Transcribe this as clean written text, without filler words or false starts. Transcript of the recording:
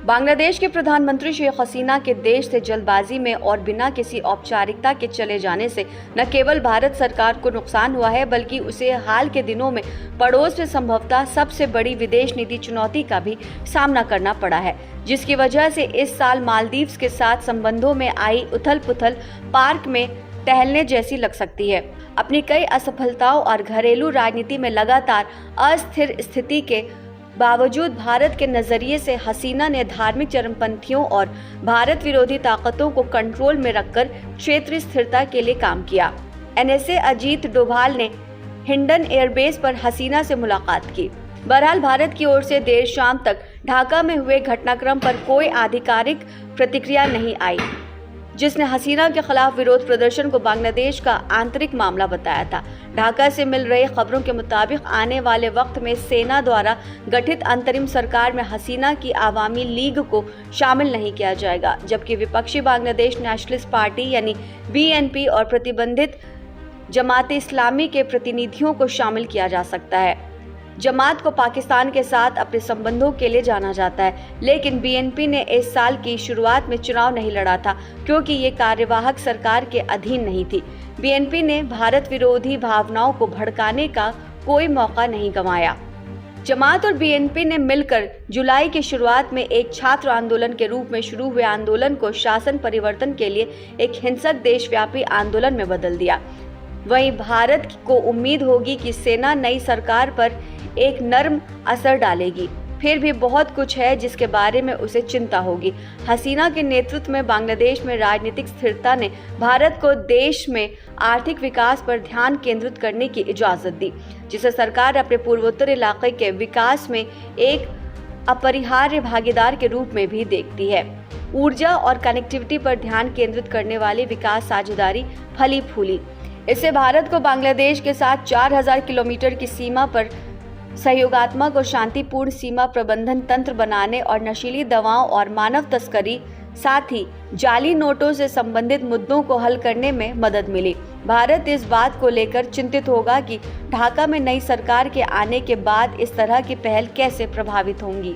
बांग्लादेश के प्रधानमंत्री शेख हसीना के देश से जल्दबाजी में और बिना किसी औपचारिकता के चले जाने से न केवल भारत सरकार को नुकसान हुआ है, बल्कि उसे हाल के दिनों में पड़ोस में संभवतः सबसे बड़ी विदेश नीति चुनौती का भी सामना करना पड़ा है, जिसकी वजह से इस साल मालदीव्स के साथ संबंधों में आई उथल पुथल पार्क में टहलने जैसी लग सकती है। अपनी कई असफलताओं और घरेलू राजनीति में लगातार अस्थिर स्थिति के बावजूद भारत के नजरिए से हसीना ने धार्मिक चरमपंथियों और भारत विरोधी ताकतों को कंट्रोल में रखकर क्षेत्रीय स्थिरता के लिए काम किया। एनएसए अजीत डोभाल ने हिंडन एयरबेस पर हसीना से मुलाकात की। बहरहाल भारत की ओर से देर शाम तक ढाका में हुए घटनाक्रम पर कोई आधिकारिक प्रतिक्रिया नहीं आई, जिसने हसीना के खिलाफ विरोध प्रदर्शन को बांग्लादेश का आंतरिक मामला बताया था। ढाका से मिल रही खबरों के मुताबिक आने वाले वक्त में सेना द्वारा गठित अंतरिम सरकार में हसीना की आवामी लीग को शामिल नहीं किया जाएगा, जबकि विपक्षी बांग्लादेश नेशनलिस्ट पार्टी यानी बीएनपी और प्रतिबंधित जमात इस्लामी के प्रतिनिधियों को शामिल किया जा सकता है। जमात को पाकिस्तान के साथ अपने संबंधों के लिए जाना जाता है, लेकिन बीएनपी ने इस साल की शुरुआत में चुनाव नहीं लड़ा था क्योंकि ये कार्यवाहक सरकार के अधीन नहीं थी। बीएनपी ने भारत विरोधी भावनाओं को भड़काने का कोई मौका नहीं गंवाया। जमात और बीएनपी ने मिलकर जुलाई की शुरुआत में एक छात्र आंदोलन के रूप में शुरू हुए आंदोलन को शासन परिवर्तन के लिए एक हिंसक देशव्यापी आंदोलन में बदल दिया। वहीं भारत को उम्मीद होगी कि सेना नई सरकार पर एक नर्म असर डालेगी। फिर भी बहुत कुछ है जिसके बारे में उसे चिंता होगी। हसीना के नेतृत्व में बांग्लादेश में राजनीतिक स्थिरता ने भारत को देश में आर्थिक विकास पर ध्यान केंद्रित करने की इजाजत दी, जिसे सरकार अपने पूर्वोत्तर इलाके के विकास में एक अपरिहार्य भागीदार के रूप में भी देखती है। ऊर्जा और कनेक्टिविटी पर ध्यान केंद्रित करने वाली विकास साझेदारी फली फूली। इससे भारत को बांग्लादेश के साथ 4000 किलोमीटर की सीमा पर सहयोगात्मक और शांतिपूर्ण सीमा प्रबंधन तंत्र बनाने और नशीली दवाओं और मानव तस्करी, साथ ही जाली नोटों से संबंधित मुद्दों को हल करने में मदद मिली। भारत इस बात को लेकर चिंतित होगा कि ढाका में नई सरकार के आने के बाद इस तरह की पहल कैसे प्रभावित होंगी।